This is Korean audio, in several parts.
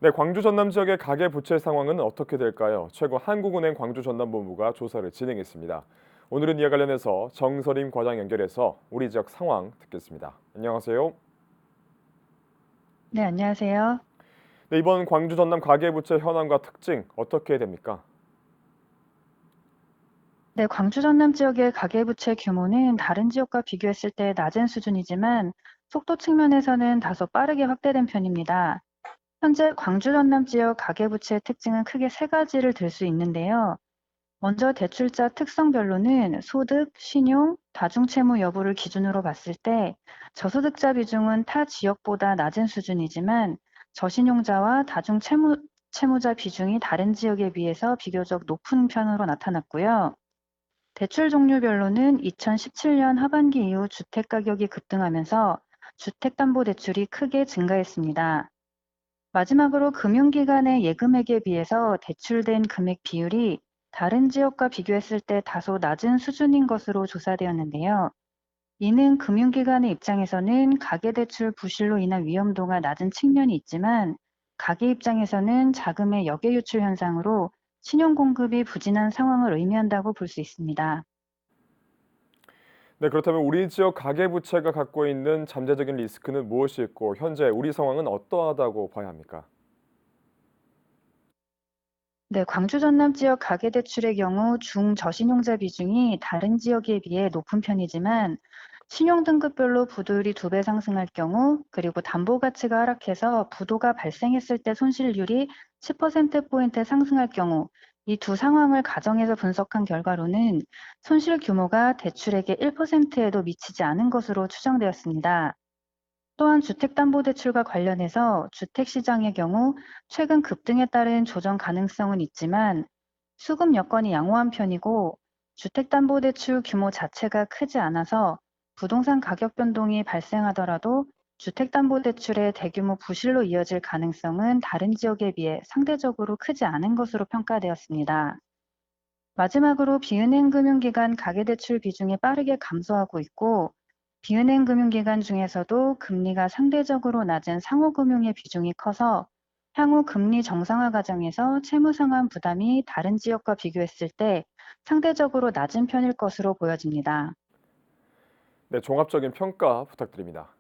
네, 광주 전남 지역의 가계부채 상황은 어떻게 될까요? 최근 한국은행 광주 전남본부가 조사를 진행했습니다. 오늘은 이와 관련해서 정서림 과장 연결해서 우리 지역 상황 듣겠습니다. 안녕하세요. 네, 안녕하세요. 네, 이번 광주 전남 가계부채 현황과 특징 어떻게 됩니까? 네, 광주 전남 지역의 가계부채 규모는 다른 지역과 비교했을 때 낮은 수준이지만 속도 측면에서는 다소 빠르게 확대된 편입니다. 현재 광주 전남 지역 가계부채의 특징은 크게 세 가지를 들 수 있는데요. 먼저 대출자 특성별로는 소득, 신용, 다중채무 여부를 기준으로 봤을 때 저소득자 비중은 타 지역보다 낮은 수준이지만 저신용자와 채무자 비중이 다른 지역에 비해서 비교적 높은 편으로 나타났고요. 대출 종류별로는 2017년 하반기 이후 주택 가격이 급등하면서 주택담보대출이 크게 증가했습니다. 마지막으로 금융기관의 예금액에 비해서 대출된 금액 비율이 다른 지역과 비교했을 때 다소 낮은 수준인 것으로 조사되었는데요. 이는 금융기관의 입장에서는 가계대출 부실로 인한 위험도가 낮은 측면이 있지만 가계 입장에서는 자금의 역외유출 현상으로 신용 공급이 부진한 상황을 의미한다고 볼 수 있습니다. 네, 그렇다면 우리 지역 가계부채가 갖고 있는 잠재적인 리스크는 무엇이 있고 현재 우리 상황은 어떠하다고 봐야 합니까? 네, 광주 전남 지역 가계대출의 경우 중저신용자 비중이 다른 지역에 비해 높은 편이지만 신용등급별로 부도율이 2배 상승할 경우 그리고 담보 가치가 하락해서 부도가 발생했을 때 손실률이 10%포인트 상승할 경우 이 두 상황을 가정해서 분석한 결과로는 손실 규모가 대출액의 1%에도 미치지 않은 것으로 추정되었습니다. 또한 주택담보대출과 관련해서 주택시장의 경우 최근 급등에 따른 조정 가능성은 있지만 수급 여건이 양호한 편이고 주택담보대출 규모 자체가 크지 않아서 부동산 가격 변동이 발생하더라도 주택담보대출의 대규모 부실로 이어질 가능성은 다른 지역에 비해 상대적으로 크지 않은 것으로 평가되었습니다. 마지막으로 비은행 금융기관 가계대출 비중이 빠르게 감소하고 있고 비은행 금융기관 중에서도 금리가 상대적으로 낮은 상호금융의 비중이 커서 향후 금리 정상화 과정에서 채무 상환 부담이 다른 지역과 비교했을 때 상대적으로 낮은 편일 것으로 보여집니다. 네, 종합적인 평가 부탁드립니다.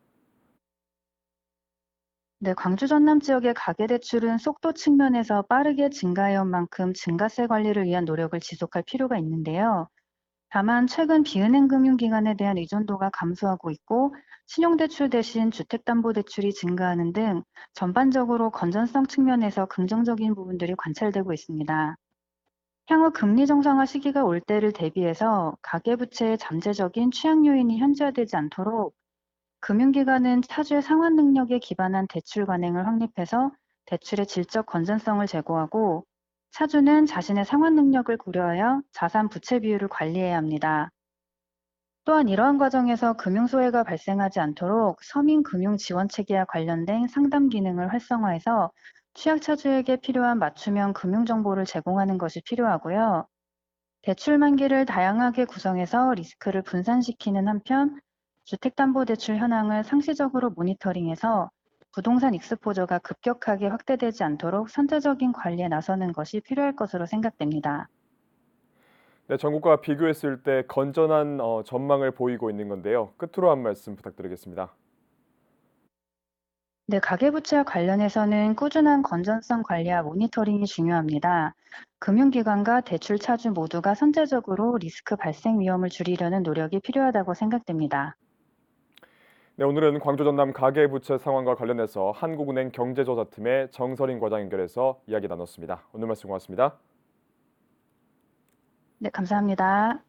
네, 광주 전남 지역의 가계대출은 속도 측면에서 빠르게 증가해온 만큼 증가세 관리를 위한 노력을 지속할 필요가 있는데요. 다만 최근 비은행 금융기관에 대한 의존도가 감소하고 있고 신용대출 대신 주택담보대출이 증가하는 등 전반적으로 건전성 측면에서 긍정적인 부분들이 관찰되고 있습니다. 향후 금리 정상화 시기가 올 때를 대비해서 가계부채의 잠재적인 취약 요인이 현저화되지 않도록 금융기관은 차주의 상환 능력에 기반한 대출 관행을 확립해서 대출의 질적 건전성을 제고하고 차주는 자신의 상환 능력을 고려하여 자산 부채 비율을 관리해야 합니다. 또한 이러한 과정에서 금융소외가 발생하지 않도록 서민금융지원체계와 관련된 상담 기능을 활성화해서 취약차주에게 필요한 맞춤형 금융정보를 제공하는 것이 필요하고요. 대출 만기를 다양하게 구성해서 리스크를 분산시키는 한편 주택담보대출 현황을 상시적으로 모니터링해서 부동산 익스포저가 급격하게 확대되지 않도록 선제적인 관리에 나서는 것이 필요할 것으로 생각됩니다. 네, 전국과 비교했을 때 건전한 전망을 보이고 있는 건데요. 끝으로 한 말씀 부탁드리겠습니다. 네, 가계부채와 관련해서는 꾸준한 건전성 관리와 모니터링이 중요합니다. 금융기관과 대출 차주 모두가 선제적으로 리스크 발생 위험을 줄이려는 노력이 필요하다고 생각됩니다. 네, 오늘은 광주 전남 가계부채 상황과 관련해서 한국은행 경제조사팀의 정설인 과장 연결해서 이야기 나눴습니다. 오늘 말씀 고맙습니다. 네, 감사합니다.